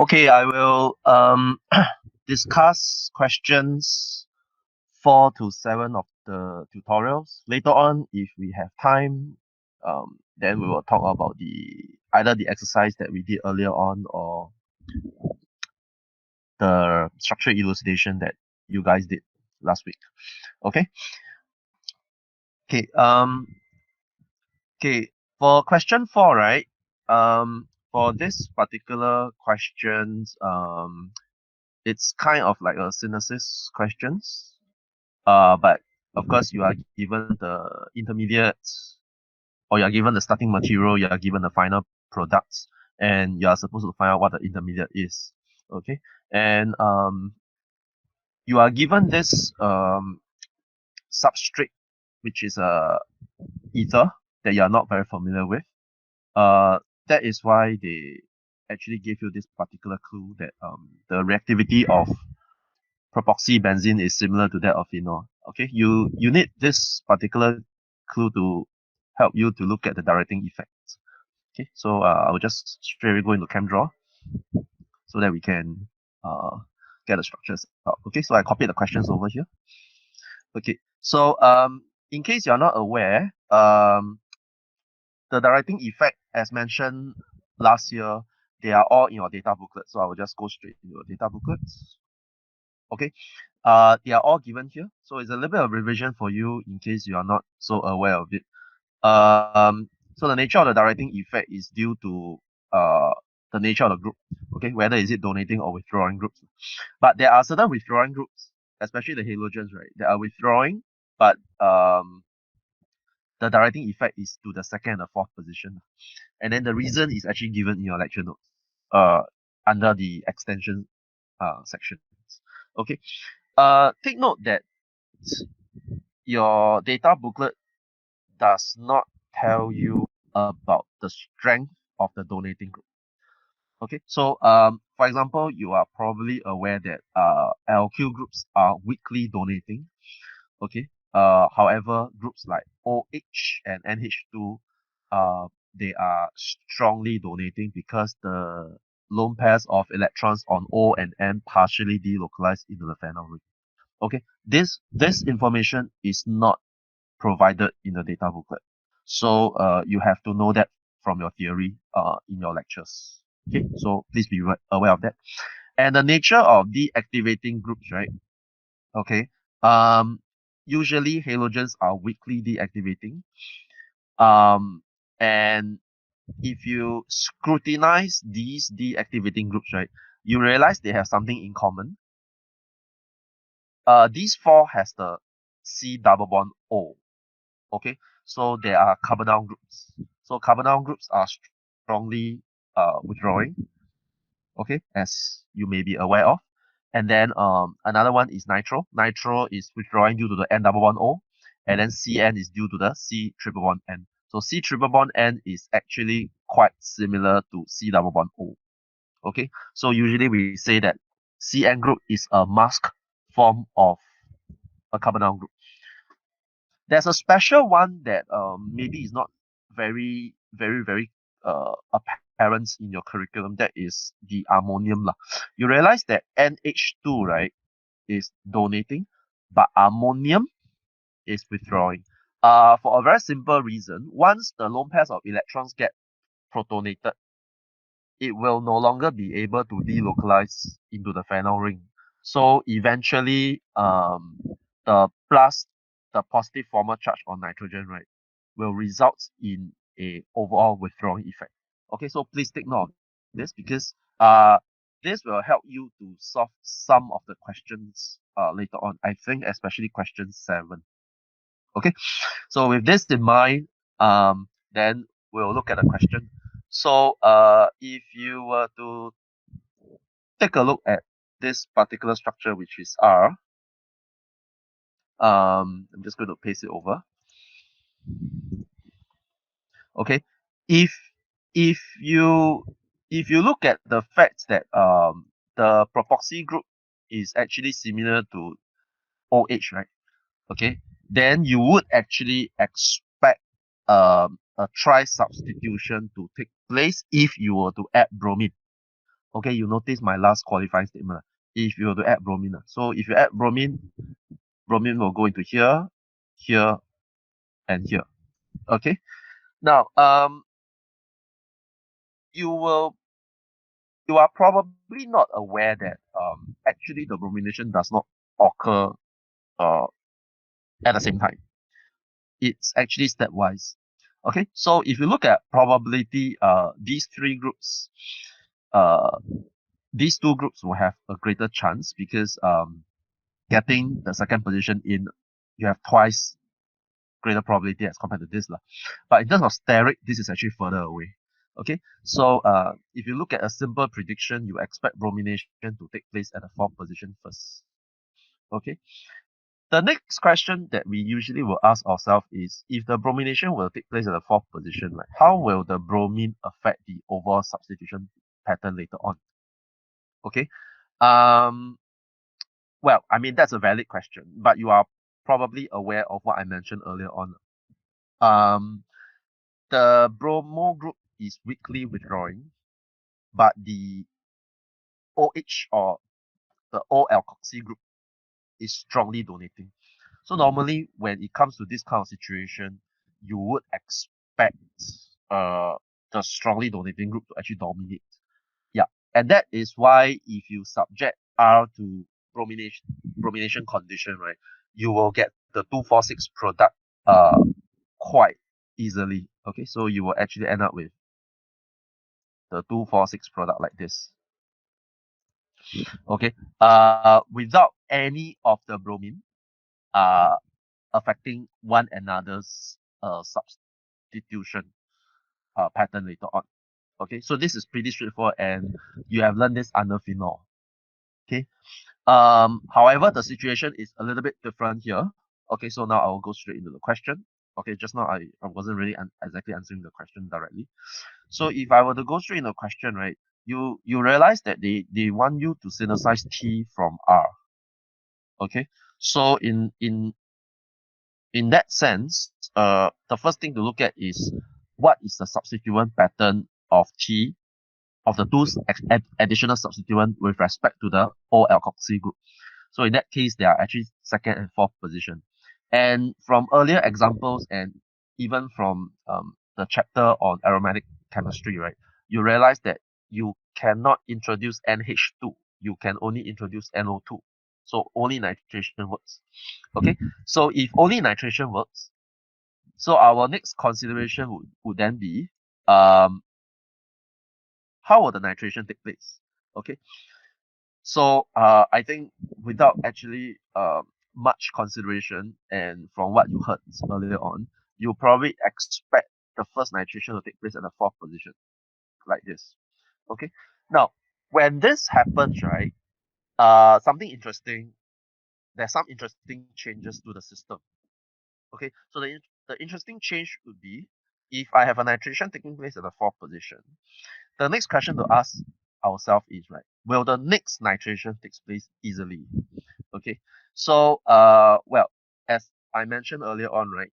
Okay, I will discuss questions 4 to 7 of the tutorials. Later on, if we have time, then we will talk about either the exercise that we did earlier on or the structure elucidation that you guys did last week. Okay. Okay. Okay. For question 4, right? For this particular questions, it's kind of like a synthesis questions. But of course, you are given the intermediates, or you are given the starting material, you are given the final products, and you are supposed to find out what the intermediate is. Okay, and you are given this substrate, which is a ether that you are not very familiar with. That is why they actually gave you this particular clue that the reactivity of propoxybenzene is similar to that of phenol. Okay, you need this particular clue to help you to look at the directing effects. Okay, so I will just straight away go into ChemDraw so that we can get the structures out. Okay, so I copied the questions over here. Okay, so in case you're not aware, the directing effect, as mentioned last year, they are all in your data booklet. So I will just go straight into your data booklets. Okay, they are all given here. So it's a little bit of revision for you in case you are not so aware of it. So the nature of the directing effect is due to the nature of the group. Okay, whether is it donating or withdrawing groups. But there are certain withdrawing groups, especially the halogens, right? They are withdrawing, but the directing effect is to the second and the fourth position. And then the reason is actually given in your lecture notes under the extension section. Okay. Take note that your data booklet does not tell you about the strength of the donating group. Okay, so for example, you are probably aware that LQ groups are weakly donating. Okay, however, groups like OH and NH2, they are strongly donating because the lone pairs of electrons on O and N partially delocalized into the phenol ring. Okay, this information is not provided in the data booklet. So you have to know that from your theory in your lectures. Okay, so please be aware of that. And the nature of deactivating groups, right? Okay, usually halogens are weakly deactivating. And if you scrutinize these deactivating groups, right, you realize they have something in common. These four has the C double bond O. Okay, so there are carbonyl groups. So carbonyl groups are strongly withdrawing. Okay, as you may be aware of. And then another one is nitro. Nitro is withdrawing due to the N double bond O, and then CN is due to the C triple bond N. So C triple bond N is actually quite similar to C double bond O. Okay, so usually we say that CN group is a mask form of a carbonyl group. There's a special one that maybe is not very apparent in your curriculum. That is the ammonium lah. You realize that NH2, right, is donating, but ammonium is withdrawing. For a very simple reason. Once the lone pairs of electrons get protonated, it will no longer be able to delocalize into the phenol ring. So eventually, the positive formal charge on nitrogen, right, will result in a overall withdrawing effect. Okay, so please take note of this because this will help you to solve some of the questions later on. I think especially question 7. Okay, so with this in mind, then we'll look at the question. So if you were to take a look at this particular structure, which is R, I'm just going to paste it over. Okay, if you look at the fact that the propoxy group is actually similar to OH, right? Okay, then you would actually expect a tri substitution to take place if you were to add bromine. Okay, you notice my last qualifying statement. If you were to add bromine. So if you add bromine, bromine will go into here, here, and here. Okay. Now, you are probably not aware that actually the bromination does not occur uh at the same time. It's actually stepwise. Okay, so if you look at probability, these three groups, uh, these two groups will have a greater chance because getting the second position in, you have twice greater probability as compared to this lah. But in terms of steric, this is actually further away. Okay, so if you look at a simple prediction, you expect bromination to take place at the fourth position first. Okay, the next question that we usually will ask ourselves is, if the bromination will take place at the fourth position, right, how will the bromine affect the overall substitution pattern later on? Okay, um, well, I mean, that's a valid question, but you are probably aware of what I mentioned earlier on. Um, the bromo group is weakly withdrawing, but the OH or the O-alkoxy group is strongly donating. So normally when it comes to this kind of situation, you would expect uh the strongly donating group to actually dominate. Yeah. And that is why if you subject R to bromination condition, right, you will get the 2,4,6 product quite easily. Okay, so you will actually end up with the 2,4,6 product like this. Okay, without any of the bromine affecting one another's substitution pattern later on. Okay, so this is pretty straightforward, and you have learned this under phenol. Okay, however, the situation is a little bit different here. Okay, so now I will go straight into the question. Okay, just now I wasn't really exactly answering the question directly. So if I were to go straight into the question, right, you realize that they want you to synthesize T from R. Okay, so in that sense, the first thing to look at is what is the substituent pattern of T of the two additional substituent with respect to the O-alkoxy group. So in that case, they are actually second and fourth position. And from earlier examples and even from the chapter on aromatic chemistry, right, you realize that you cannot introduce NH2. You can only introduce NO2. So only nitration works. Okay, so if only nitration works, so our next consideration would then be how will the nitration take place? Okay, so I think without actually much consideration and from what you heard earlier on, you probably expect the first nitration to take place at the fourth position, like this. Okay, now when this happens, right, something interesting, there's some interesting changes to the system. Okay, so the interesting change would be if I have a nitration taking place at the fourth position, the next question to ask ourselves is, right, will the next nitration take place easily? Okay, so well, as I mentioned earlier on, right,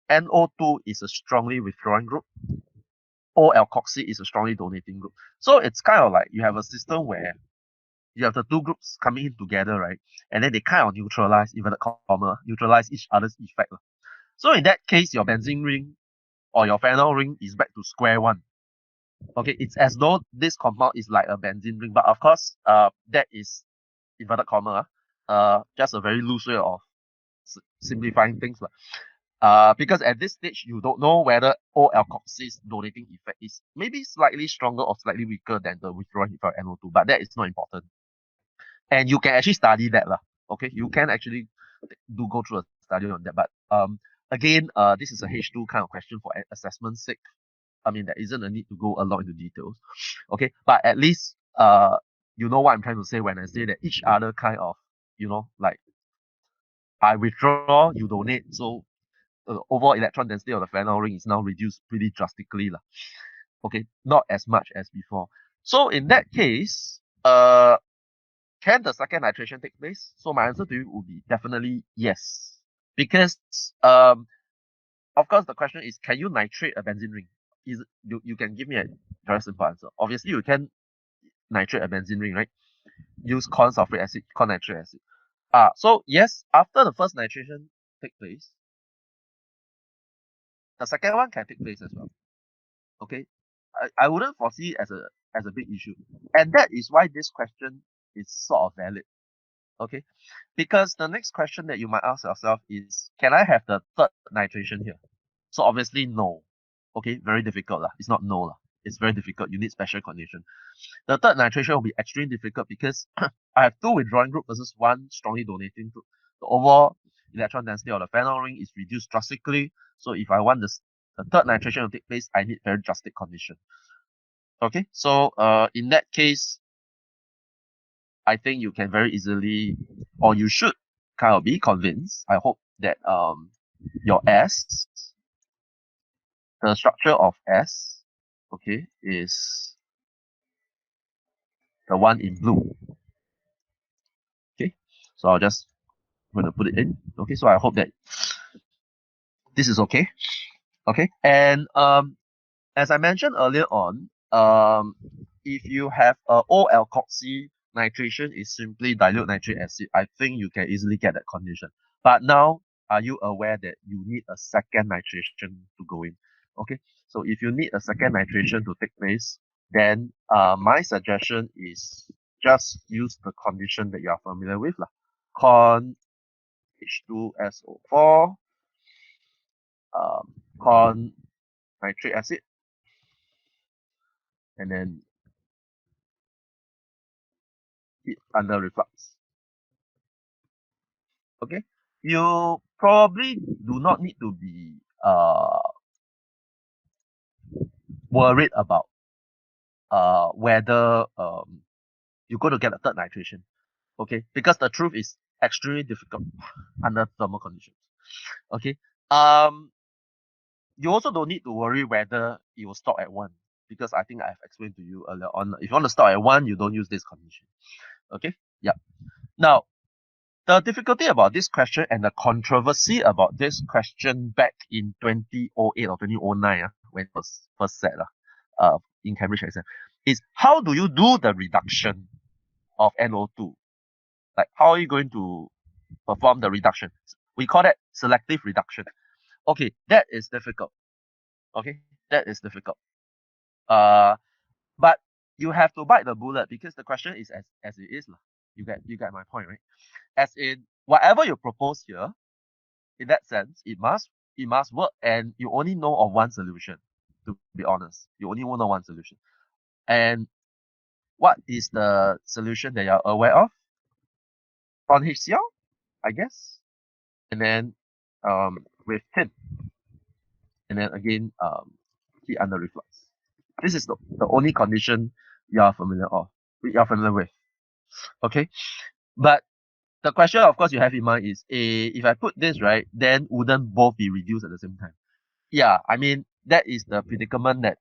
NO2 is a strongly withdrawing group, O-alkoxy is a strongly donating group. So it's kind of like you have a system where you have the two groups coming in together, right, and then they kind of neutralize, inverted comma, neutralize each other's effect. So in that case, your benzene ring or your phenol ring is back to square one. Okay, it's as though this compound is like a benzene ring, but of course, that is inverted comma, just a very loose way of simplifying things. Because at this stage, you don't know whether O-alkoxy's donating effect is maybe slightly stronger or slightly weaker than the withdrawing effect of NO2, but that is not important. And you can actually study that. Okay, you can actually go through a study on that. But again, this is a H2 kind of question for assessment's sake. I mean, there isn't a need to go a lot into details. Okay, but at least you know what I'm trying to say when I say that each other kind of, like I withdraw, you donate. So the overall electron density of the phenol ring is now reduced pretty drastically. Okay, not as much as before. So in that case, can the second nitration take place? So my answer to you would be definitely yes. Because of course the question is, can you nitrate a benzene ring? You can give me a very simple answer. Obviously you can nitrate and benzene ring, right? Use corn sulfuric acid, corn nitric acid. So yes, after the first nitration take place, the second one can take place as well. Okay, I wouldn't foresee as a big issue, and that is why this question is sort of valid. Okay, because the next question that you might ask yourself is, can I have the third nitration here? So obviously no. Okay, very difficult lah. It's not no lah. It's very difficult. You need special condition. The third nitration will be extremely difficult because I have two withdrawing group versus one strongly donating group. The overall electron density of the phenol ring is reduced drastically. So if I want the third nitration to take place, I need very drastic condition. Okay, so in that case, I think you can very easily, or you should kind of be convinced. I hope that your S, the structure of S, okay, is the one in blue. Okay, so I'm going to put it in. Okay, so I hope that this is okay. Okay, and as I mentioned earlier on, if you have a O-alkoxy nitration is simply dilute nitric acid, I think you can easily get that condition. But now, are you aware that you need a second nitration to go in? Okay, so if you need a second nitration to take place, then my suggestion is just use the condition that you are familiar with, corn H2SO4, corn nitric acid, and then heat under reflux. Okay, you probably do not need to be worried about whether you're going to get a third nitration. Okay, because the truth is extremely difficult under thermal conditions. Okay, you also don't need to worry whether it will stop at 1, because I think I've explained to you earlier on. If you want to stop at 1, you don't use this condition. Okay, yeah. Now, the difficulty about this question and the controversy about this question back in 2008 or 2009, when it was first set in Cambridge exam, is how do you do the reduction of NO2? Like, how are you going to perform the reduction? We call that selective reduction. Okay, that is difficult. Okay, that is difficult. But you have to bite the bullet, because the question is as it is. You get my point, right? As in, whatever you propose here, in that sense, it must work, and you only know of one solution. To be honest, you only know one solution. And what is the solution that you're aware of? On HCl, I guess, and then with tin, and then again heat under reflux. This is the only condition you are familiar with. Okay, but the question, of course, you have in mind is, if I put this, right, then wouldn't both be reduced at the same time? Yeah, I mean, that is the predicament that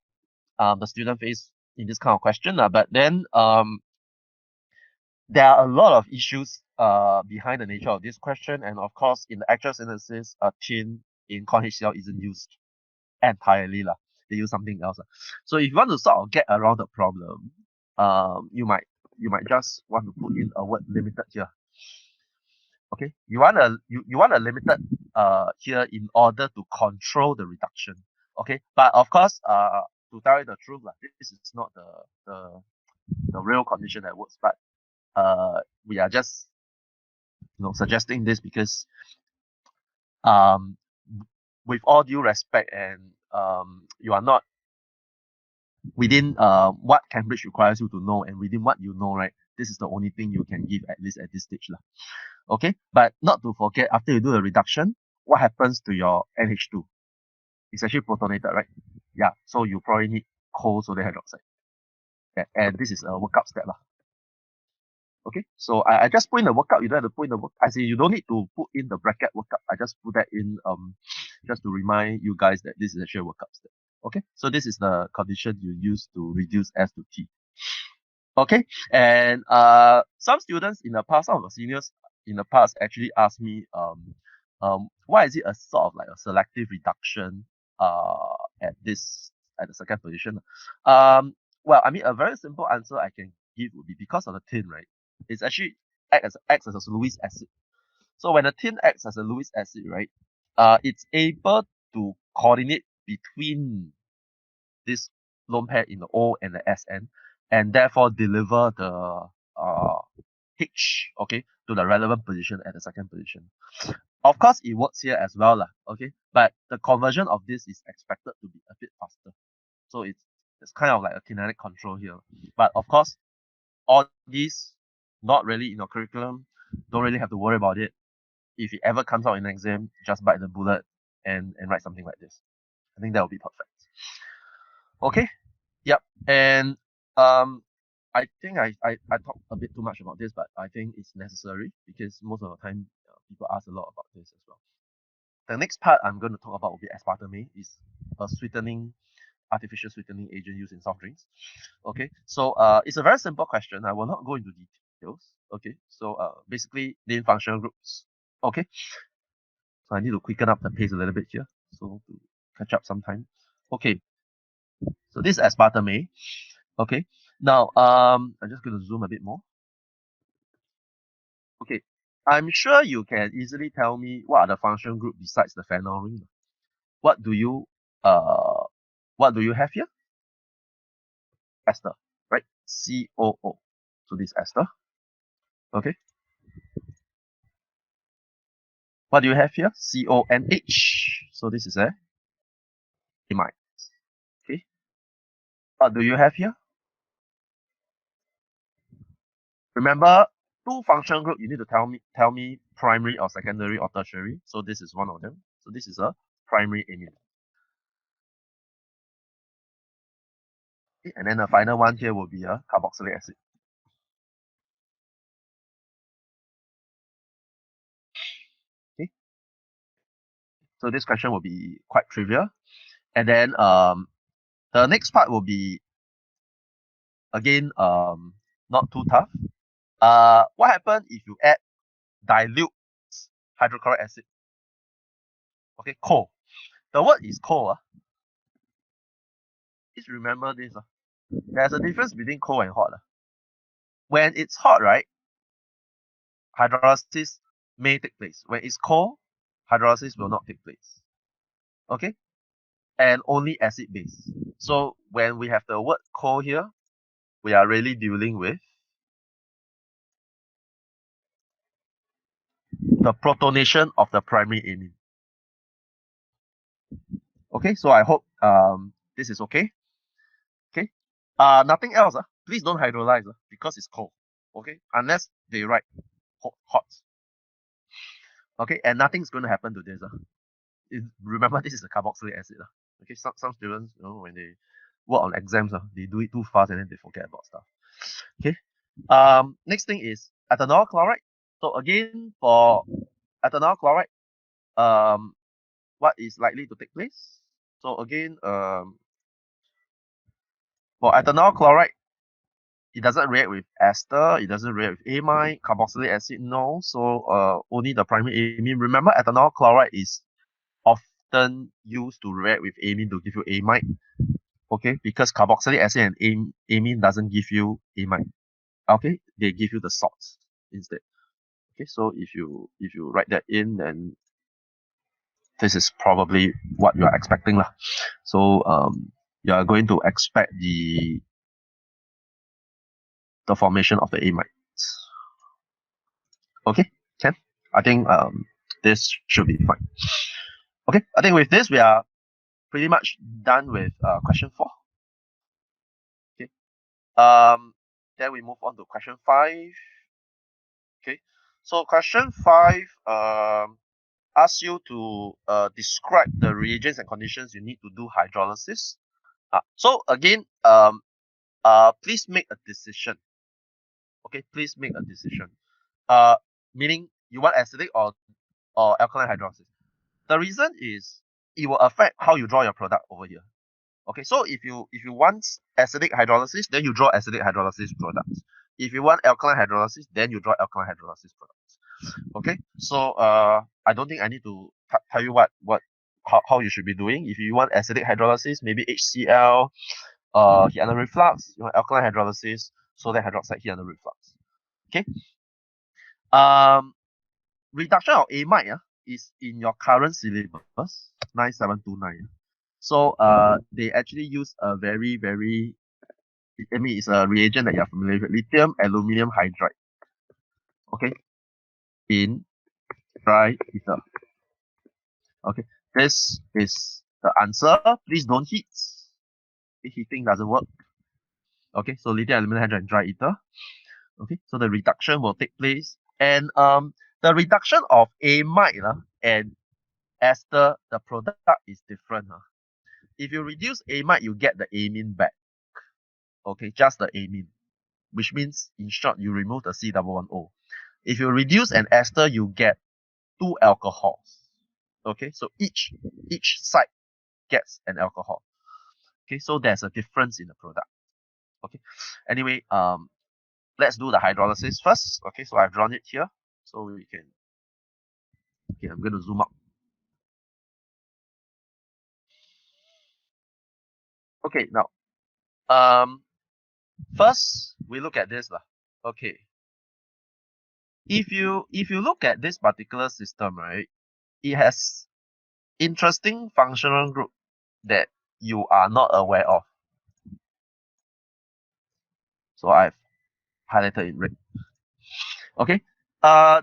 the student face in this kind of question. But then there are a lot of issues behind the nature of this question. And of course, in the actual synthesis, tin in corn HCl isn't used entirely. They use something else. So if you want to sort of get around the problem, you might just want to put in a word limited here. Okay, you want a limited here in order to control the reduction. Okay, but of course, to tell you the truth, this is not the real condition that works. But we are just suggesting this because with all due respect, and you are not within what Cambridge requires you to know, and within what you know, right? This is the only thing you can give, at least at this stage. Okay, but not to forget, after you do the reduction, what happens to your NH2? It's actually protonated, right? Yeah, so you probably need cold sodium hydroxide. Yeah, and this is a workup step. Okay, so I just put in the workup. You don't have to put in the work. I say you don't need to put in the bracket workup. I just put that in just to remind you guys that this is actually a workup step. Okay, so this is the condition you use to reduce S to T. Okay, and some students in the past, some of the seniors in the past actually asked me why is it a sort of like a selective reduction at the second position? Well, I mean, a very simple answer I can give would be because of the tin, right? It's actually acts as a Lewis acid. So when the tin acts as a Lewis acid, right, it's able to coordinate between this lone pair in the O and the SN, and therefore deliver the H, okay, to the relevant position at the second position. Of course, it works here as well, okay, but the conversion of this is expected to be a bit faster. So it's kind of like a kinetic control here. But of course, all these not really in your curriculum, don't really have to worry about it. If it ever comes out in an exam, just bite the bullet and write something like this. I think that will be perfect. Okay. Yep. And I think I talked a bit too much about this, but I think it's necessary because most of the time people ask a lot about this as well. The next part I'm going to talk about will be aspartame. Is a sweetening, artificial sweetening agent used in soft drinks. Okay, so it's a very simple question. I will not go into details. Okay, so basically name functional groups. Okay, so I need to quicken up the pace a little bit here, so to catch up some time. Okay, so this is aspartame. Okay, now I'm just going to zoom a bit more. Okay, I'm sure you can easily tell me what are the functional group besides the phenol ring. What do you uh what do you have here? Ester, right? COO. So this ester. Okay. What do you have here? CONH. So this is a amide. Okay. What do you have here? Remember, two function group, you need to tell me primary or secondary or tertiary. So this is one of them. So this is a primary amine. Okay. And then the final one here will be a carboxylic acid. Okay. So this question will be quite trivial. And then the next part will be again not too tough. What happens if you add dilute hydrochloric acid? Okay, cold. The word is cold. Please remember this. There's a difference between cold and hot. When it's hot, right, hydrolysis may take place. When it's cold, hydrolysis will not take place. Okay? And only acid base. So when we have the word cold here, we are really dealing with the protonation of the primary amine. Okay, so I hope this is okay. Okay. Nothing else. Please don't hydrolyze because it's cold. Okay, unless they write hot. Okay, and nothing's going to happen to this. Remember, this is a carboxylic acid. Okay, some students, when they work on exams, they do it too fast and then they forget about stuff. Okay. Next thing is ethanol chloride. So again, for ethanol chloride, what is likely to take place? So again, for ethanol chloride, it doesn't react with ester, it doesn't react with amine, carboxylic acid, no. So only the primary amine. Remember, ethanol chloride is often used to react with amine to give you amide. Okay, because carboxylic acid and amine doesn't give you amide. Okay, they give you the salts instead. Okay, so if you write that in, then this is probably what you are expecting lah. So you are going to expect the formation of the amides. Okay, can I think this should be fine. Okay, I think with this we are pretty much done with question 4. Okay, then we move on to question 5. Okay, so question 5 asks you to describe the reagents and conditions you need to do hydrolysis. So again, please make a decision. Okay, please make a decision. Meaning you want acidic or alkaline hydrolysis. The reason is it will affect how you draw your product over here. Okay, so if you want acidic hydrolysis, then you draw acidic hydrolysis products. If you want alkaline hydrolysis, then you draw alkaline hydrolysis products. Okay, so I don't think I need to tell you how you should be doing. If you want acidic hydrolysis, maybe HCl, heat reflux. You want alkaline hydrolysis, sodium hydroxide here under reflux. Okay. Um, Reduction of amide is in your current syllabus 9729. So they actually use a very, I mean, it's a reagent that you're familiar with, lithium aluminum hydride. Okay, in dry ether. Okay, this is the answer. Please don't heat. Heating doesn't work. Okay, so lithium aluminum hydride in dry ether. Okay, so the reduction will take place, and the reduction of amide and ester, the product is different. If you reduce amide, you get the amine back. Okay, just the amine, which means in short, you remove the C11O. If you reduce an ester, you get two alcohols. Okay, so each side gets an alcohol. Okay, so there's a difference in the product. Okay, anyway, let's do the hydrolysis first. Okay, so I've drawn it here, so we can. Okay, I'm going to zoom out. Okay, now, first we look at this lah. Okay, if you look at this particular system, right, it has interesting functional group that you are not aware of. So I've highlighted in red. Okay.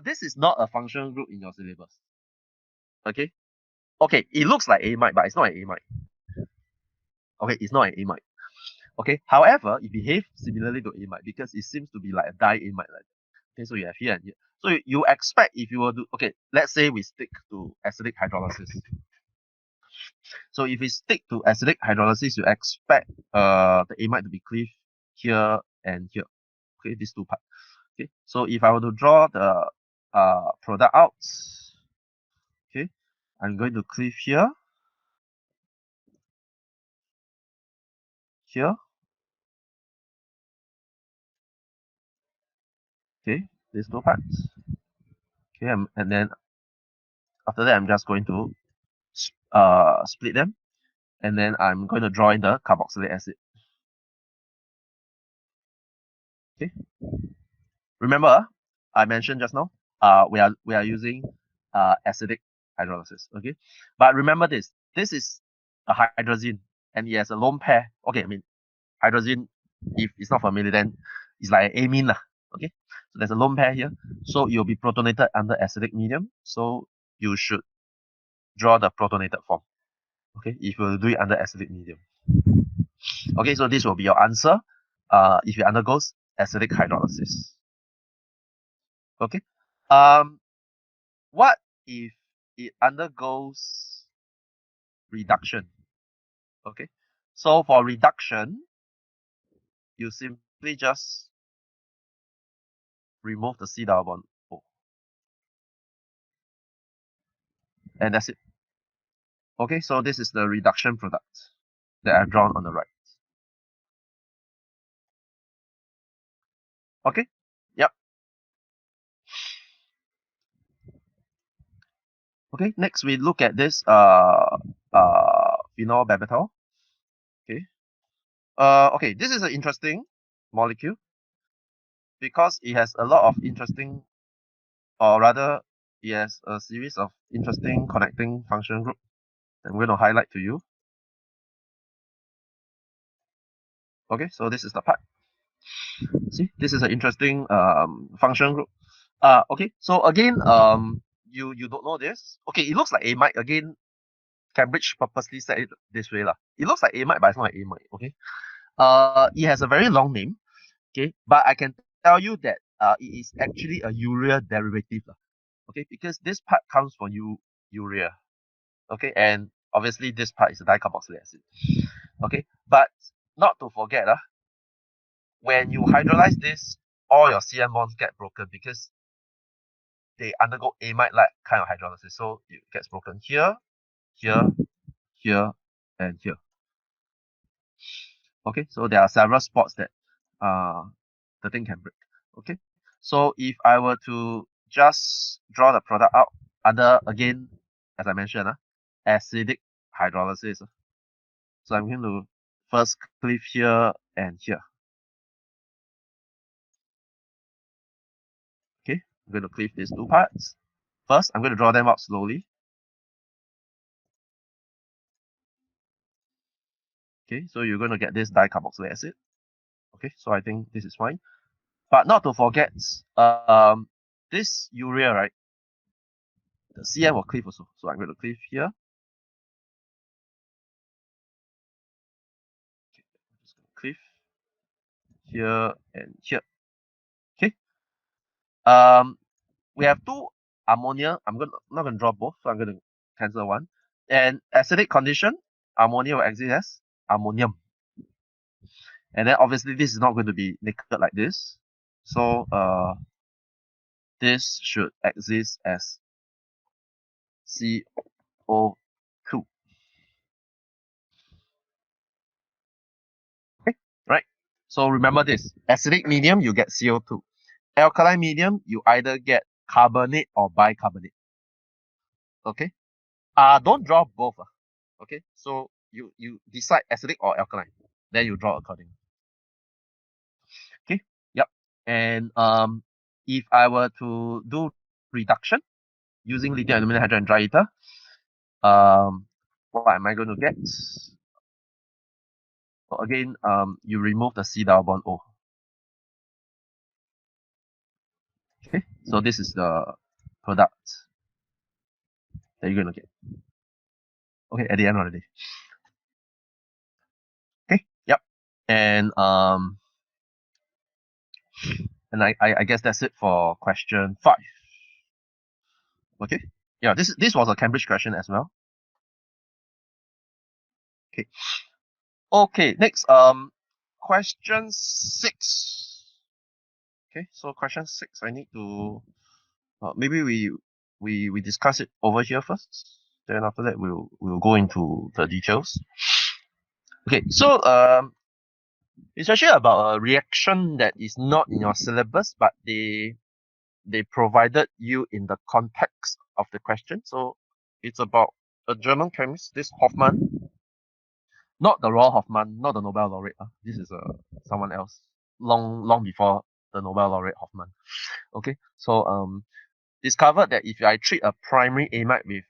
This is not a functional group in your syllabus. Okay. Okay, it looks like amide, but it's not an amide. Okay, it's not an amide. Okay. However, it behaves similarly to amide because it seems to be like a diamide like that. Okay, so you have here and here. So you expect if you were to, okay, let's say we stick to acidic hydrolysis. So if we stick to acidic hydrolysis, you expect the amide to be cleaved here and here. Okay, these two parts. Okay, so if I were to draw the product out, okay, I'm going to cleave here, here, okay, these two parts. Okay, and then after that, I'm just going to split them, and then I'm going to draw in the carboxylic acid. Okay, remember I mentioned just now, we are using acidic hydrolysis. Okay, but remember this is a hydrazine and it has a lone pair. Okay, I mean hydrazine, if it's not familiar, then it's like an amine lah. Okay, so there's a lone pair here, so you'll be protonated under acidic medium, so you should draw the protonated form. Okay, if you do it under acidic medium. Okay, so this will be your answer if it undergoes acidic hydrolysis. Okay, what if it undergoes reduction? Okay, so for reduction, you simply just remove the C double bond O, and that's it. Okay, so this is the reduction product that I've drawn on the right. Okay, yep. Okay, next we look at this phenobarbital. Okay, okay, this is an interesting molecule because it has a lot of interesting, or rather, it has a series of interesting connecting function group that I'm going to highlight to you. Okay, so this is the part. See, this is an interesting function group. Okay, so again, you don't know this. Okay, it looks like amide again. Cambridge purposely said it this way lah. It looks like amide, but it's not amide. Okay, it has a very long name. Okay, but I can tell you that it is actually a urea derivative lah. Okay, because this part comes from urea. Okay, and obviously this part is a dicarboxylic acid. Okay, but not to forget when you hydrolyze this, all your CN bonds get broken because they undergo amide-like kind of hydrolysis. So it gets broken here, here, here, and here. Okay, so there are several spots that the thing can break. Okay, so if I were to just draw the product out under, again, as I mentioned, acidic hydrolysis. So I'm going to first cleave here and here. I'm going to cleave these two parts. First, I'm going to draw them out slowly. Okay, so you're going to get this dicarboxylic acid. Okay, so I think this is fine. But not to forget, this urea, right? The CM will cleave also. So I'm going to cleave here. Okay, I'm just going to cleave here and here. Okay. We have two ammonia. Not gonna draw both, so I'm gonna cancel one. And acidic condition, ammonia will exist as ammonium. And then obviously this is not going to be naked like this. So this should exist as CO2. Okay, right? So remember this. Acidic medium, you get CO2. Alkaline medium, you either get carbonate or bicarbonate. Okay? Don't draw both. Okay? So you decide acidic or alkaline. Then you draw accordingly. Okay? Yep. And if I were to do reduction using lithium aluminum hydride and dry ether, what am I going to get? So again, you remove the C double bond O. Okay, so this is the product that you're going to get. Okay, at the end of the day. Okay, yep. And I guess that's it for question 5. Okay, yeah, this was a Cambridge question as well. Okay. Okay, next question 6. Okay, so question 6, I need to maybe we discuss it over here first. Then after that we'll go into the details. Okay, so it's actually about a reaction that is not in your syllabus, but they provided you in the context of the question. So it's about a German chemist, this Hoffman, not the Royal Hoffman, not the Nobel laureate. This is someone else, long before the Nobel laureate Hoffman. Okay, so discovered that if I treat a primary amide with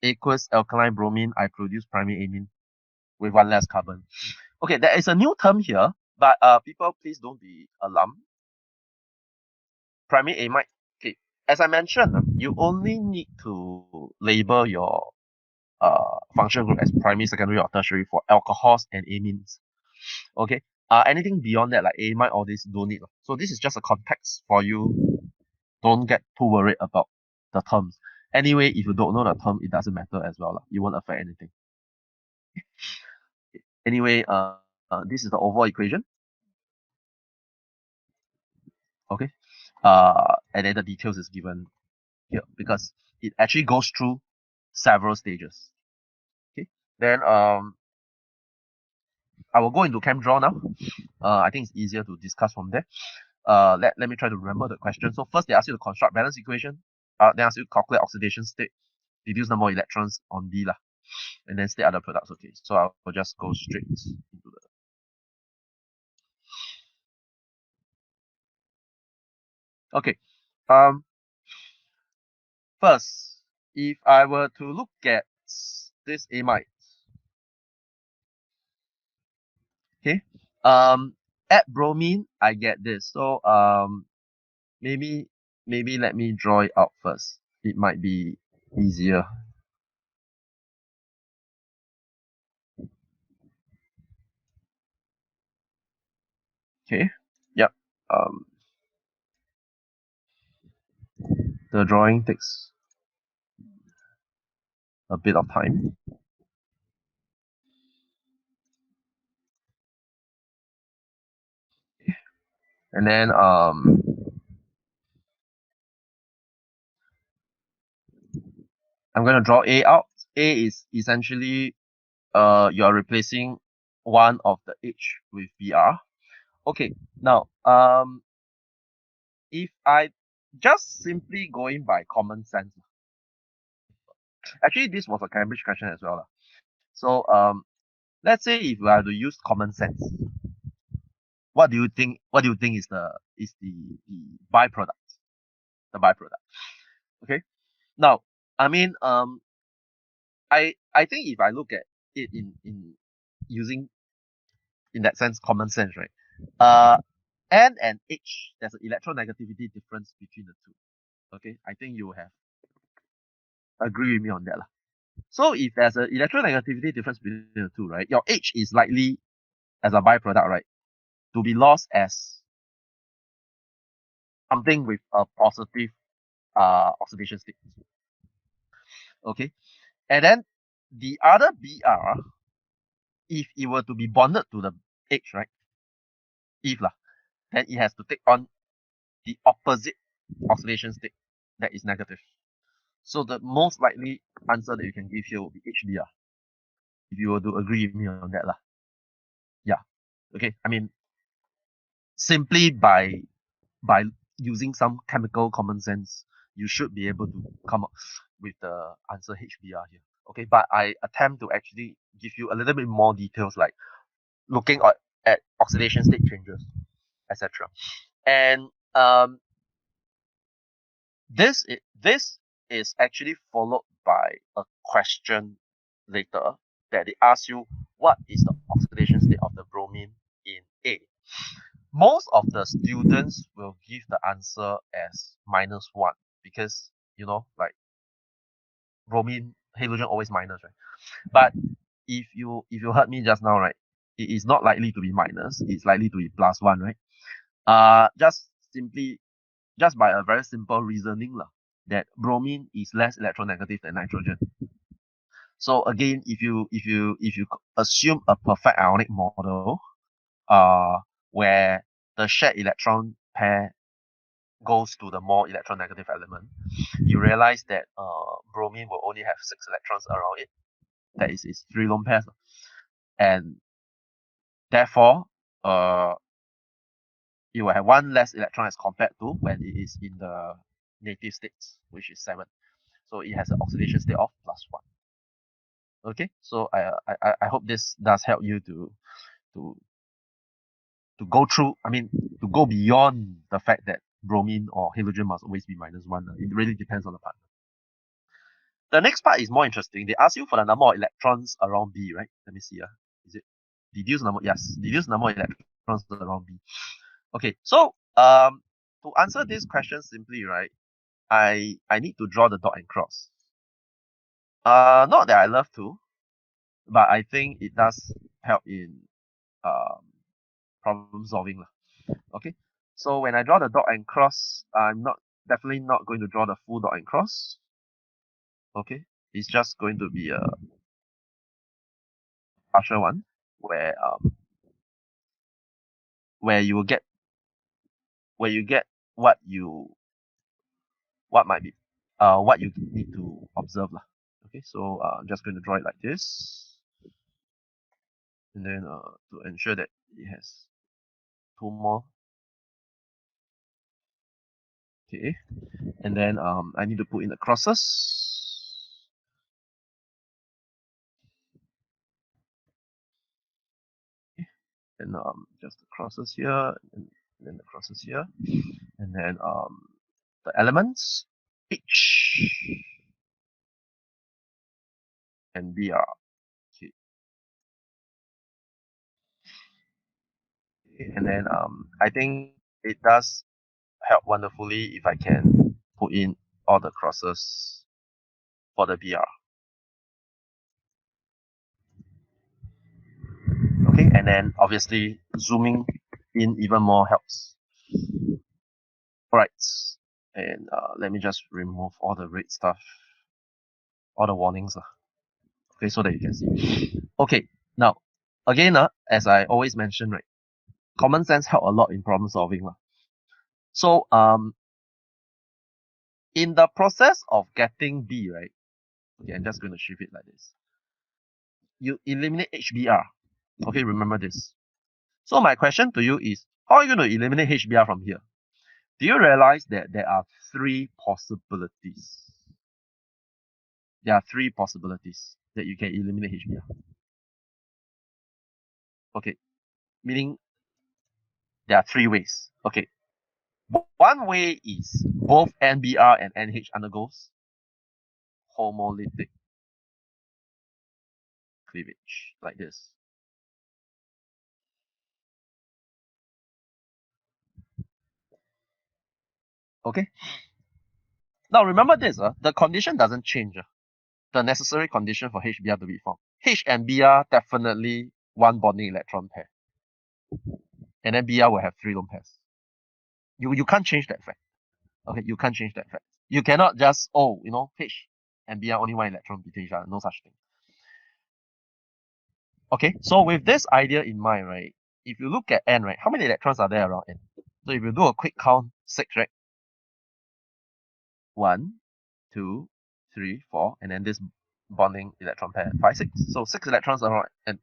aqueous alkaline bromine, I produce primary amine with one less carbon. Okay, there is a new term here, but people please don't be alarmed. Primary amide. Okay, as I mentioned, you only need to label your function group as primary, secondary, or tertiary for alcohols and amines. Okay, anything beyond that, like amide, all this, don't need. So this is just a context for you. Don't get too worried about the terms. Anyway, if you don't know the term, it doesn't matter as well. It won't affect anything. Anyway, this is the overall equation. Okay, and then the details is given here because it actually goes through several stages. Okay, then I will go into ChemDraw now. I think it's easier to discuss from there. Let me try to remember the question. So first they ask you to construct balance equation. Then ask you to calculate oxidation state, reduce number of electrons on D lah, and then state other products. Okay, so I'll just go straight into the. Okay, first, if I were to look at this amide, okay, at bromine I get this. So maybe let me draw it out first. It might be easier. Okay, yep. The drawing takes a bit of time. And then I'm gonna draw A out. A is essentially you're replacing one of the H with BR. Okay, now if I just simply going by common sense, actually this was a Cambridge question as well. So let's say if we are to use common sense, what do you think is the byproduct? the byproduct. Okay. Now, I mean, I think if I look at it in using in that sense common sense, right? N and H, there's an electronegativity difference between the two. Okay, I think you have agree with me on that lah. So if there's an electronegativity difference between the two, right, your H is likely as a byproduct, right, to be lost as something with a positive oxidation state. Okay, and then the other Br, if it were to be bonded to the H, right, if lah, then it has to take on the opposite oxidation state that is negative. So the most likely answer that you can give here will be HBr. If you were to agree with me on that lah. Yeah. Okay. I mean, simply by using some chemical common sense, you should be able to come up with the answer HBr here. Okay, but I attempt to actually give you a little bit more details, like looking at oxidation state changes, etc. And this is actually followed by a question later that they ask you what is the oxidation state of the bromine in A. Most of the students will give the answer as -1 because like bromine halogen always minus, right? But if you heard me just now, right, it is not likely to be minus, it's likely to be +1, right? Just by a very simple reasoning lah, that bromine is less electronegative than nitrogen. So again, if you assume a perfect ionic model, where the shared electron pair goes to the more electronegative element, you realize that bromine will only have 6 electrons around it. That is its 3 lone pairs, and therefore it will have 1 less electron as compared to when it is in the native states, which is 7. So it has an oxidation state of +1. Okay, so I hope this does help you to to go through. I mean, to go beyond the fact that bromine or halogen must always be -1. It really depends on the partner. The next part is more interesting. They ask you for the number of electrons around B, right? Let me see. Is it deduce number? Yes, deduce number of electrons around B. Okay, so to answer this question simply, right, I need to draw the dot and cross. Not that I love to, but I think it does help in problem solving lah. Okay, so when I draw the dot and cross, I'm definitely not going to draw the full dot and cross. Okay, it's just going to be a partial one where you get what might be what you need to observe lah. Okay, so I'm just going to draw it like this, and then to ensure that it has 2 more. Okay, and then I need to put in the crosses. Okay. And just the crosses here, and then the crosses here, and then the elements H and Br. Okay. And then I think it does help wonderfully if I can put in all the crosses for the Br. Okay, and then obviously zooming in even more helps. Alright, and let me just remove all the red stuff, all the warnings. Okay, so that you can see. Okay, now again, as I always mention, right, common sense help a lot in problem solving. So in the process of getting B, right, okay, I'm just going to shift it like this. You eliminate HBr. Okay, remember this. So my question to you is, how are you going to eliminate HBr from here? Do you realize that there are 3 possibilities? There are 3 possibilities that you can eliminate HBr. Okay, meaning there are 3 ways. Okay, One way is both NBr and NH undergoes homolytic cleavage, like this. Okay. Now remember this, the condition doesn't change. The necessary condition for HBr to be formed. H and Br definitely one bonding electron pair. And then Br will have 3 lone pairs. You can't change that fact. Okay, you can't change that fact. You cannot just, H and Br only 1 electron between each other. No such thing. Okay, so with this idea in mind, right, if you look at N, right, how many electrons are there around N? So if you do a quick count, 6, right? 1, 2, 3, 4, and then this bonding electron pair, 5, 6. So 6 electrons around N.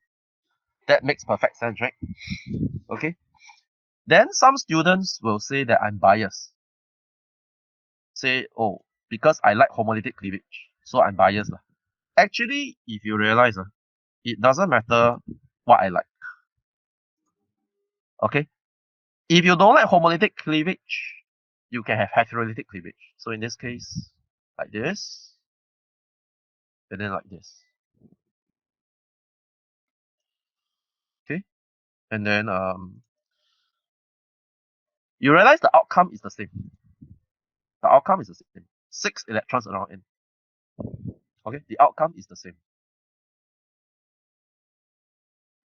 That makes perfect sense, right? Okay. Then some students will say that I'm biased. Say, oh, because I like homolytic cleavage, so I'm biased. Actually, if you realize, it doesn't matter what I like. Okay? If you don't like homolytic cleavage, you can have heterolytic cleavage. So in this case, like this, and then like this. Okay? And then you realize the outcome is the same. The outcome is the same. 6 electrons around N. Okay? The outcome is the same.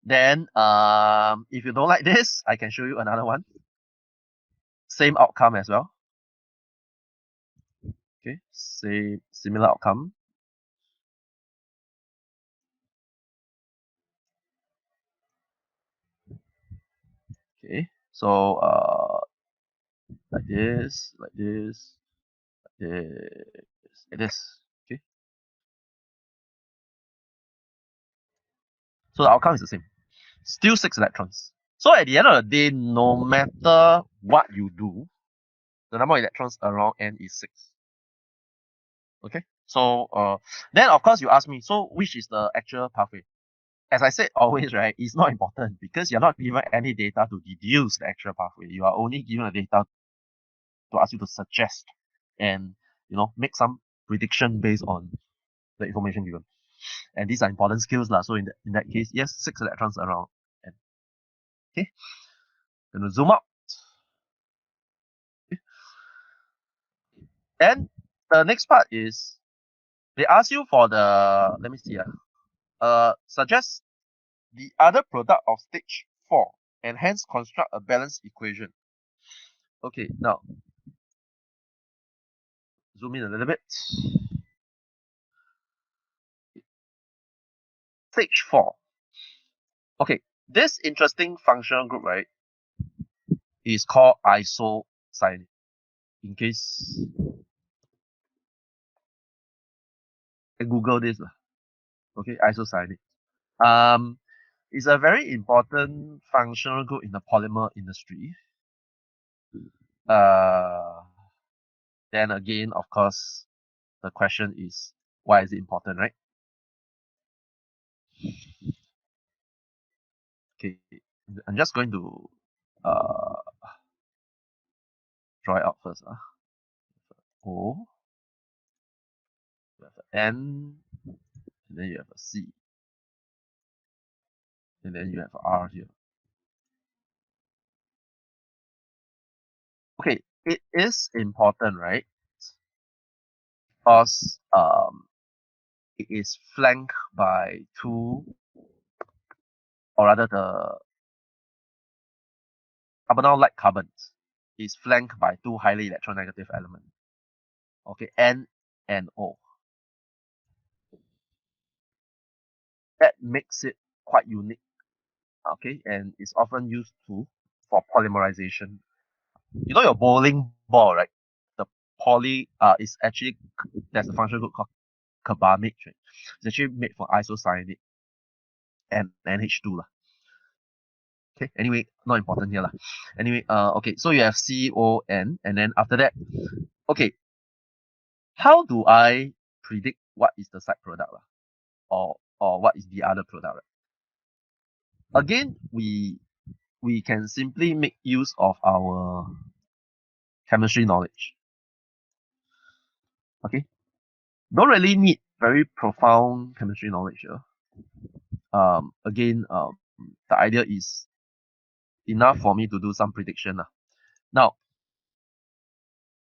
Then if you don't like this, I can show you another one. Same outcome as well. Okay, similar outcome. Okay, so like this, like this, like this, like this. Okay, so the outcome is the same. Still 6 electrons. So at the end of the day, no matter what you do, the number of electrons around N is 6. Okay, so then of course you ask me, so which is the actual pathway? As I said always, right, it's not important because you're not given any data to deduce the actual pathway. You are only given the data to ask you to suggest and make some prediction based on the information given. And these are important skills lah. So in that case, yes, 6 electrons around. And okay, gonna zoom out. Okay. Then the next part is they ask you for the, let me see, suggest the other product of stage 4 and hence construct a balanced equation. Okay, now zoom in a little bit. Stage 4. Okay, this interesting functional group, right, is called isocyanate. In case I Google this, okay, isocyanate. It's a very important functional group in the polymer industry. Then again, of course, the question is, why is it important, right? Okay, I'm just going to draw it out first. O, you have an N, and then you have a C, and then you have a R here. Okay, it is important, right? Because it is flanked by 2, or rather the carbonyl-like carbons is flanked by 2 highly electronegative elements. Okay, N and O. That makes it quite unique. Okay, and it's often used for polymerization. You know your bowling ball, right? The poly is actually, there's a functional group called carbamate, right? It's actually made from isocyanate and NH2 lah. Okay, anyway, not important here lah. Anyway, okay, so you have CON, and then after that, okay, how do I predict what is the side product lah, or what is the other product? Right? Again, we can simply make use of our chemistry knowledge. Okay, don't really need very profound chemistry knowledge here. Again, the idea is enough for me to do some prediction. Now,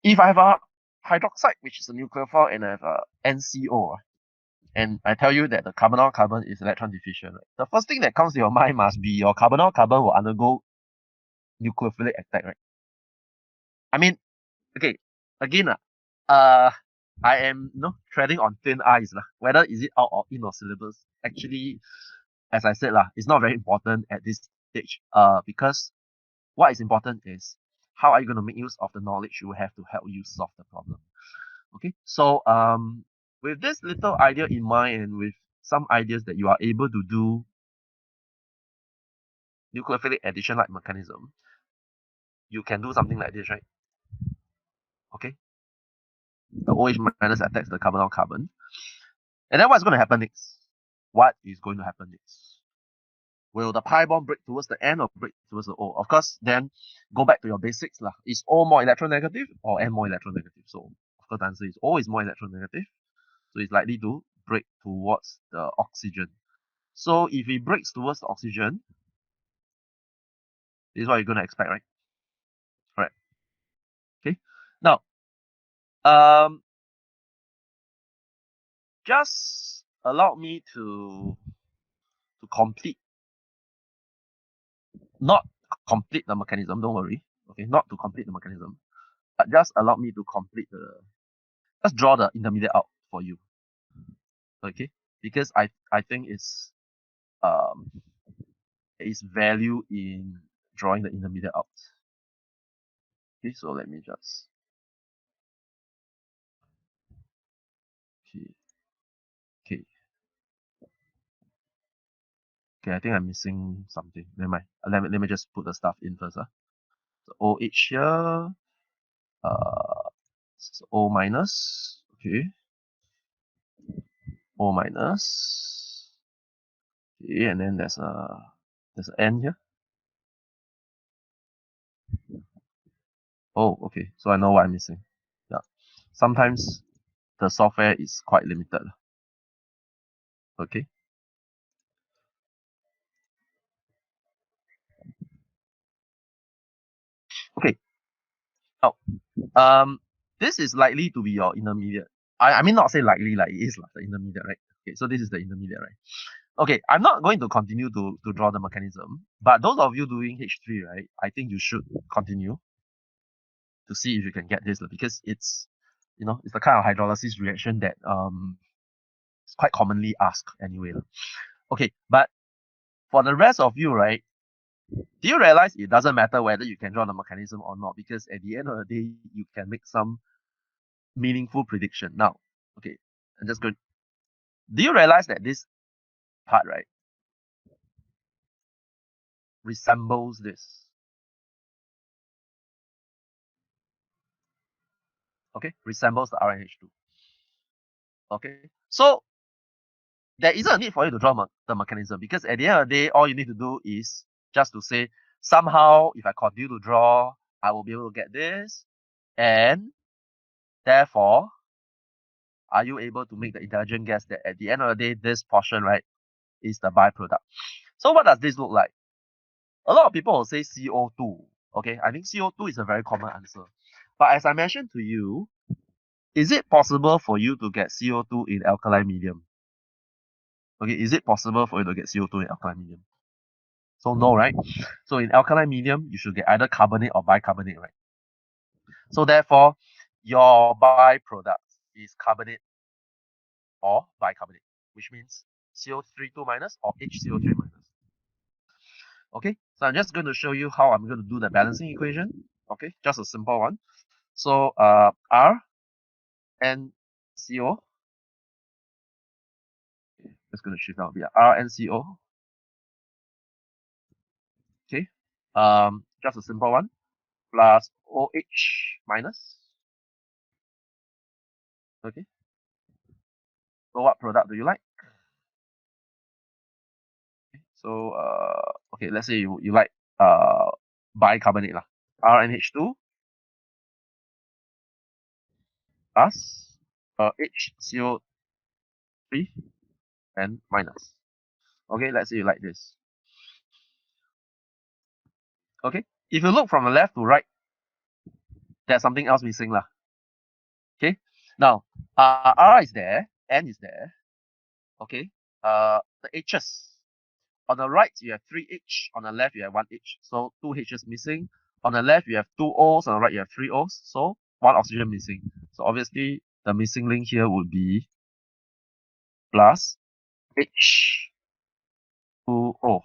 if I have a hydroxide, which is a nucleophile, and I have a NCO, and I tell you that the carbonyl-carbon is electron deficient, right? The first thing that comes to your mind must be your carbonyl-carbon will undergo nucleophilic attack, right? I mean, okay, again, I am treading on thin ice, whether is it out or in or syllabus. Actually, as I said, it's not very important at this stage. Because what is important is how are you going to make use of the knowledge you have to help you solve the problem. Okay, so with this little idea in mind and with some ideas that you are able to do nucleophilic addition like mechanism, you can do something like this, right? Okay, the OH minus attacks the carbonyl-carbon. And then what's going to happen next? What is going to happen next? Will the pi bond break towards the N or break towards the O? Of course, then go back to your basics. Is O more electronegative or N more electronegative? So, of course, the answer is O is more electronegative. So, it's likely to break towards the oxygen. So, if it breaks towards the oxygen, this is what you're going to expect, right? Correct. Okay. Now, just allow me to complete, not complete the mechanism, don't worry. Okay, not to complete the mechanism, but just allow me to complete just draw the intermediate out for you. Okay, because I think it's value in drawing the intermediate out. Okay, so let me just okay. I think I'm missing something. Never mind. Let me just put the stuff in first. So OH here, O minus. Okay, O minus. Okay, and then there's an N here. Oh, okay. So I know what I'm missing. Yeah. Sometimes the software is quite limited. Okay. Okay. Now, this is likely to be your intermediate. I mean, not say likely, like it is like the intermediate, right? Okay, so this is the intermediate, right? Okay, I'm not going to continue to draw the mechanism, but those of you doing H3, right, I think you should continue to see if you can get this, because it's, it's the kind of hydrolysis reaction that is quite commonly asked anyway. Okay, but for the rest of you, right, do you realize it doesn't matter whether you can draw the mechanism or not, because at the end of the day, you can make some meaningful prediction. Now, okay, I'm just going. Do you realize that this part, right, resembles this? Okay, resembles the RNH2. Okay, so there isn't a need for you to draw the mechanism, because at the end of the day, all you need to do is just to say, somehow, if I continue to draw, I will be able to get this, and therefore, are you able to make the intelligent guess that at the end of the day, this portion, right, is the byproduct? So what does this look like? A lot of people will say CO2. Okay, I think CO2 is a very common answer. But as I mentioned to you, is it possible for you to get CO2 in alkaline medium? Okay, is it possible for you to get CO2 in alkaline medium? So no, right? So in alkaline medium, you should get either carbonate or bicarbonate, right? So therefore, your byproduct is carbonate or bicarbonate, which means CO32 minus or HCO3 minus. Okay, so I'm just going to show you how I'm going to do the balancing equation. Okay, just a simple one. So R and CO. Just going to shift out here. R and CO. Okay, just a simple one, plus OH minus. Okay, so what product do you like? Okay. So okay, let's say you like bicarbonate lah, RNH2 plus HCO3 and minus. Okay, let's say you like this. Okay, if you look from the left to right, there's something else missing lah. Okay, now R is there, N is there. Okay, the H's. On the right, you have 3H. On the left, you have 1H. So 2 H's missing. On the left, you have 2 O's. On the right, you have 3 O's. So 1 oxygen missing. So obviously, the missing link here would be plus H2O.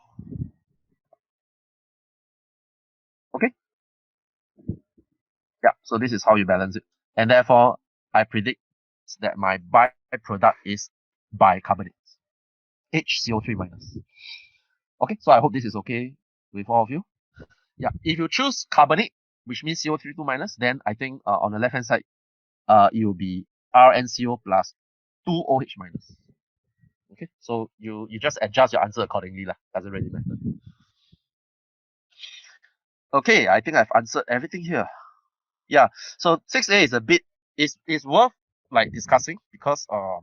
Okay? Yeah, so this is how you balance it. And therefore, I predict that my byproduct is bicarbonate. HCO3 minus. Okay, so I hope this is okay with all of you. Yeah, if you choose carbonate, which means CO3 2 minus, then I think on the left hand side, it will be RnCO plus 2OH minus. Okay, so you just adjust your answer accordingly lah. Doesn't really matter. Okay, I think I've answered everything here. Yeah, so 6A is a bit is worth like discussing because a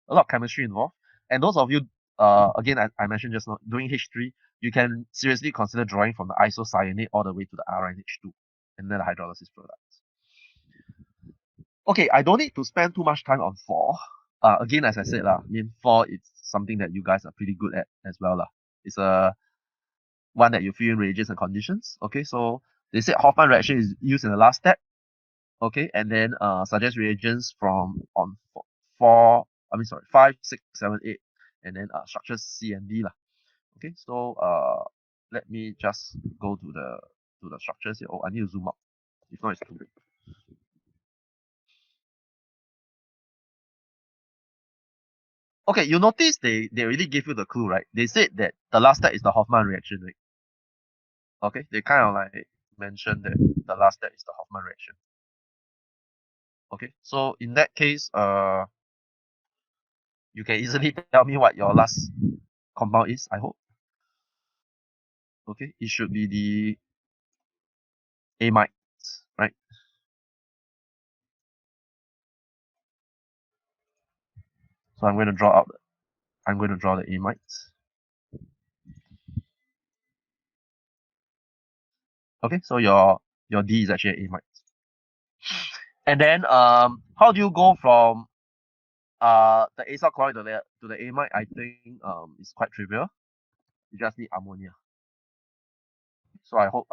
lot of chemistry involved. And those of you again I mentioned just now doing H3, you can seriously consider drawing from the isocyanate all the way to the RnH2 and then the hydrolysis products. Okay, I don't need to spend too much time on 4. Again, as I said, I mean 4 is something that you guys are pretty good at as well. It's a one that you fill in reagents and conditions. Okay, so they said Hoffman reaction is used in the last step. Okay, and then suggest reagents from on 5, 6, 7, 8, and then structures C and D. Okay, so let me just go to the structures here. Oh, I need to zoom out. If not, it's too big. Okay, you notice they already gave you the clue, right? They said that the last step is the Hoffman reaction, right? Okay, they kind of like mentioned that the last step is the Hoffman reaction. Okay, so in that case, you can easily tell me what your last compound is, I hope. Okay, it should be the amides, right? So I'm going to draw the amides. Okay, so your D is actually amides. And then how do you go from the acyl chloride to the amide? I think it's quite trivial. You just need ammonia. So I hope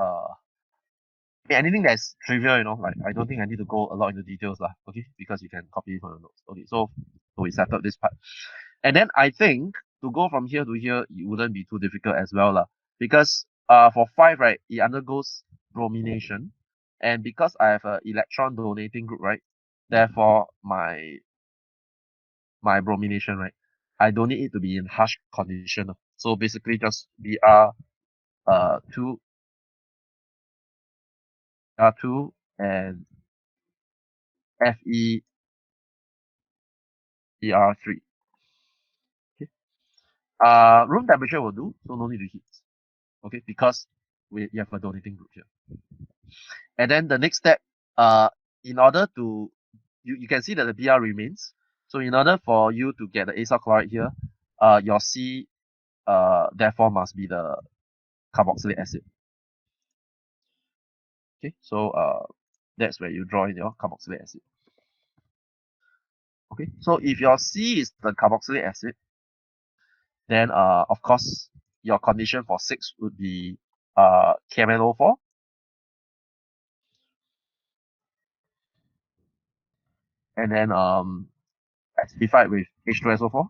anything that's trivial, like I don't think I need to go a lot into details okay, because you can copy it from the notes. Okay, so we settled this part. And then I think to go from here to here, it wouldn't be too difficult as well because for 5, right, it undergoes bromination, and because I have an electron donating group, right, therefore my bromination, right, I don't need it to be in harsh condition. So basically just Br 2 and Fe Br3. Okay. Room temperature will do, so no need to heat. Okay, because you have a donating group here. And then the next step, in order to you can see that the Br remains. So in order for you to get the acyl chloride here, your C therefore must be the carboxylic acid. Okay, so that's where you draw in your carboxylic acid. Okay, so if your C is the carboxylic acid, then of course your condition for 6 would be KMnO4. And then acidified with H2SO4.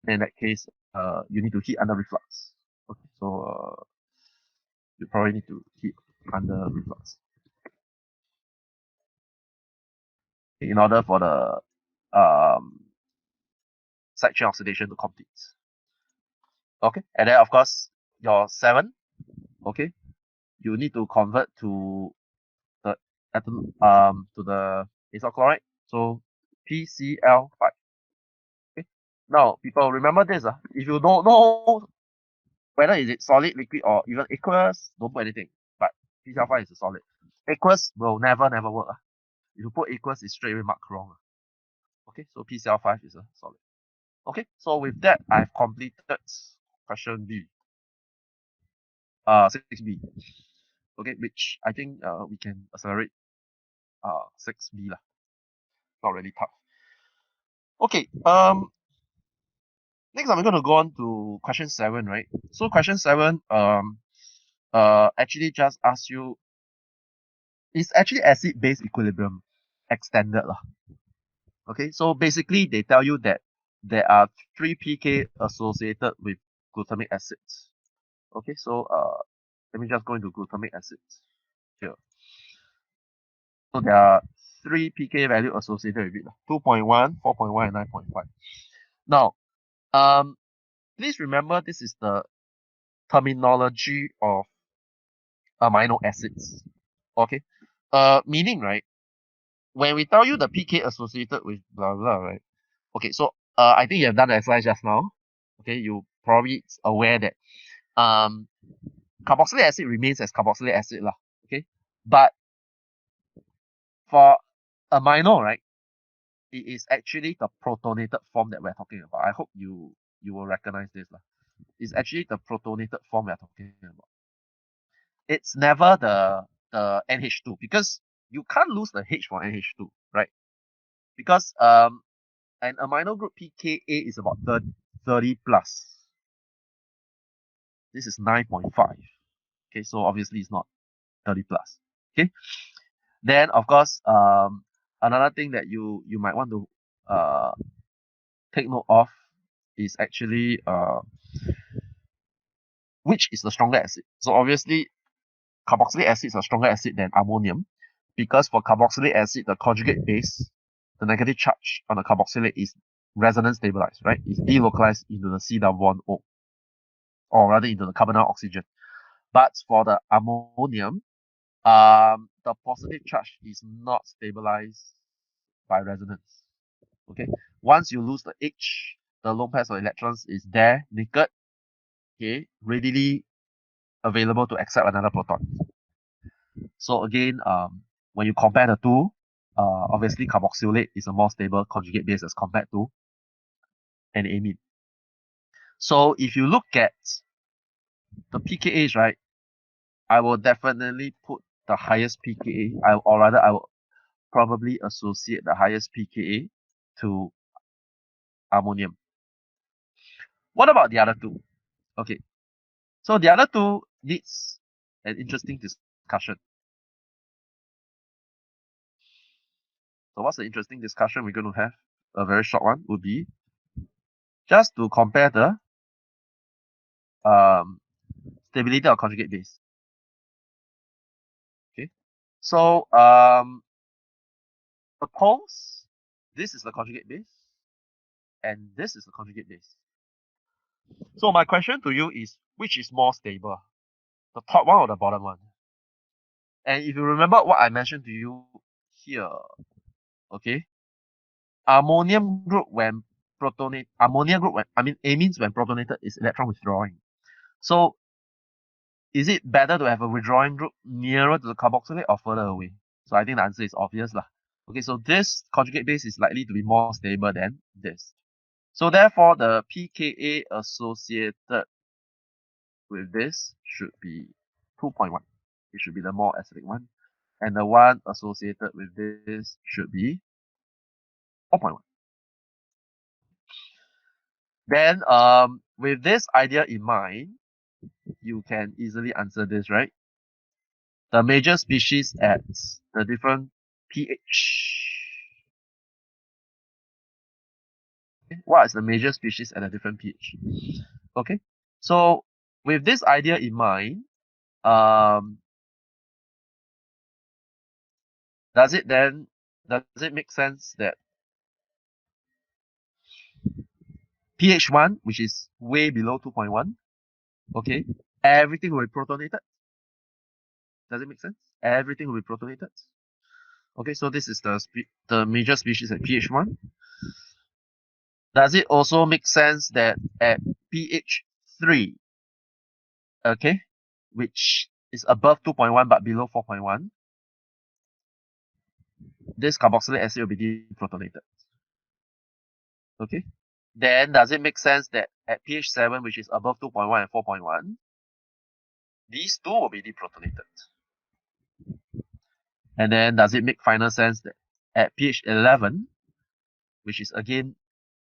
In that case, you need to heat under reflux. Okay, so you probably need to heat under reflux in order for the side chain oxidation to complete. Okay, and then of course your 7, okay, you need to convert to the acyl chloride, so PCl5. Okay, now people remember this. If you don't know whether is it solid, liquid, or even aqueous, don't put anything. But PCl5 is a solid. Aqueous will never work. If you put aqueous, it's straight away marked wrong. Okay, so PCl5 is a solid. Okay, so with that, I've completed question B. 6B. Okay, which I think we can accelerate 6B lah. Not really tough. Okay, next I'm going to go on to question 7, right? So question 7 actually just asks you, it's actually acid-base equilibrium extended lah. Okay, so basically they tell you that there are 3 pK associated with glutamic acids. Okay, so let me just go into glutamic acids here. So there are 3 pK value associated with it, 2.1, 4.1, and 9.5. Now, please remember this is the terminology of amino acids. Okay, meaning, right, when we tell you the pK associated with blah blah, right? Okay, so I think you have done the exercise just now. Okay, you probably aware that carboxylic acid remains as carboxylic acid lah. Okay, but for amino, right, it is actually the protonated form that we're talking about. I hope you will recognize this lah. It's actually the protonated form we're talking about. It's never the NH2, because you can't lose the H for NH2, right? Because an amino group pKa is about 30 plus. This is 9.5. Okay, so obviously it's not 30 plus. Okay, then of course another thing that you might want to take note of is actually which is the stronger acid. So obviously carboxylic acid is a stronger acid than ammonium, because for carboxylic acid the conjugate base, the negative charge on the carboxylate is resonance stabilized, right? It's delocalized into the C double bond O, or rather into the carbonyl oxygen. But for the ammonium, the positive charge is not stabilized by resonance. Okay, once you lose the H, the lone pairs of electrons is there, naked, okay, readily available to accept another proton. So again, when you compare the two, obviously carboxylate is a more stable conjugate base as compared to an amine. So if you look at the pKa's, right, I will definitely put the highest pKa, or rather I will probably associate the highest pKa to ammonium. What about the other two? Okay, so the other two needs an interesting discussion. So what's the interesting discussion we're going to have? A very short one would be just to compare the stability of conjugate base. Okay, so suppose this is the conjugate base and this is the conjugate base. So my question to you is, which is more stable, the top one or the bottom one? And if you remember what I mentioned to you here, okay, ammonium group when protonate, ammonia group when, amines when protonated is electron withdrawing. So is it better to have a withdrawing group nearer to the carboxylate or further away? So I think the answer is obvious lah. Okay, so this conjugate base is likely to be more stable than this. So therefore, the pKa associated with this should be 2.1. It should be the more acidic one. And the one associated with this should be 4.1. Then with this idea in mind, you can easily answer this, right? The major species at the different pH. Okay, what is the major species at a different pH? Okay, so with this idea in mind, does it make sense that pH 1, which is way below 2.1, okay, everything will be protonated? Does it make sense? Everything will be protonated. Okay, so this is the major species at pH 1. Does it also make sense that at pH 3, okay, which is above 2.1 but below 4.1, this carboxylic acid will be deprotonated. Okay. Then does it make sense that at pH 7, which is above 2.1 and 4.1, these two will be deprotonated? And then does it make final sense that at pH 11, which is again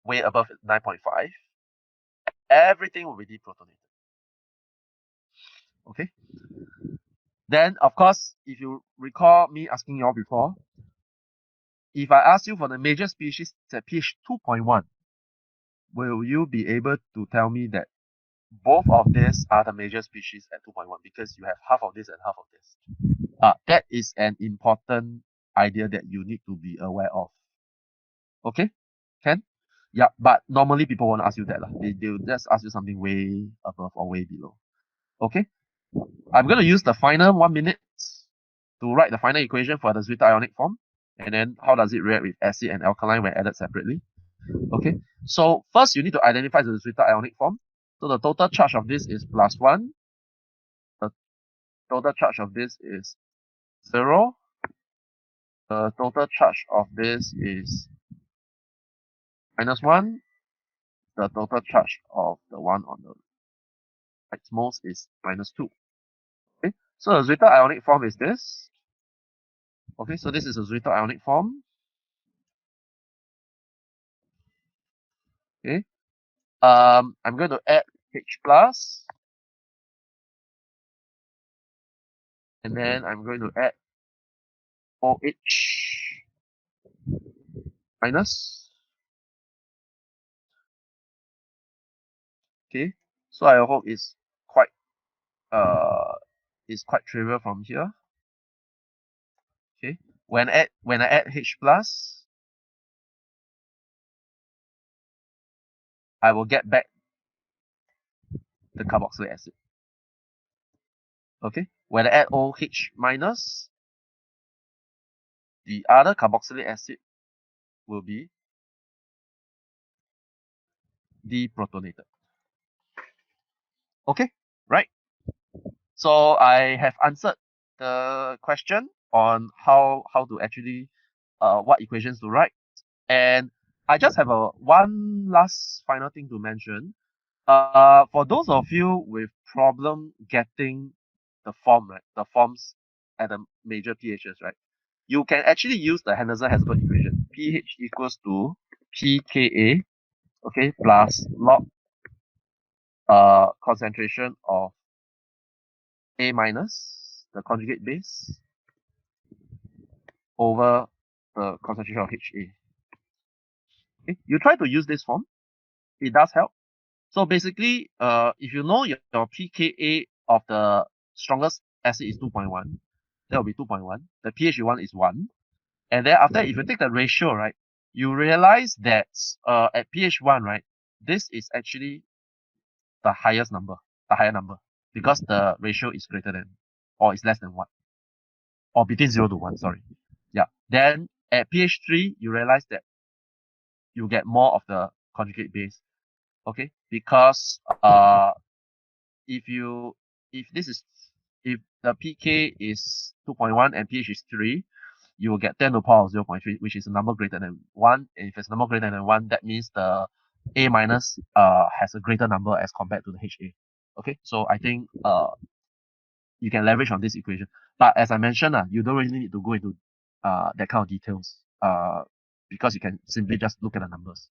way above 9.5, everything will be deprotonated? Okay. Then, of course, if you recall me asking you all before, if I ask you for the major species at pH 2.1, will you be able to tell me that both of these are the major species at 2.1 because you have half of this and half of this? That is an important idea that you need to be aware of. Okay? Can? Yeah, but normally people won't ask you that. They'll just ask you something way above or way below. Okay? I'm going to use the final 1 minute to write the final equation for the Zwitter ionic form. And then how does it react with acid and alkaline when added separately? Okay, so first you need to identify the Zwitter ionic form. So the total charge of this is +1. The total charge of this is 0. The total charge of this is -1. The total charge of the one on the rightmost is -2. Okay, so the Zwitter ionic form is this. Okay, so this is a Zwitter ionic form. Okay, I'm going to add H plus, and then I'm going to add OH minus. Okay, so I hope it's quite trivial from here. Okay, when I add H plus, I will get back the carboxylic acid. Okay, when I add OH minus, the other carboxylic acid will be deprotonated. Okay, right? So I have answered the question on how to actually what equations to write, and I just have one last final thing to mention. For those of you with problem getting the form, right, the forms at the major pHs, right, you can actually use the Henderson-Hasselbalch equation. pH equals to pKa, okay, plus log concentration of A minus, the conjugate base, over the concentration of HA. Okay, you try to use this form. It does help. So basically, if you know your pKa of the strongest acid is 2.1, that will be 2.1. The pH you want is 1. And then after, if you take the ratio, right, you realize that at pH 1, right, this is actually the highest number, the higher number, because the ratio is greater than, or is less than 1, or between 0 to 1, sorry. Yeah. Then at pH 3, you realize that you get more of the conjugate base. Okay, because if the pK is 2.1 and pH is 3, you will get 10 to the power of 0.3, which is a number greater than 1. And if it's a number greater than 1, that means the A minus has a greater number as compared to the HA. Okay, so I think you can leverage on this equation. But as I mentioned, you don't really need to go into that kind of details because you can simply just look at the numbers.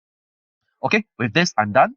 Okay, with this, I'm done.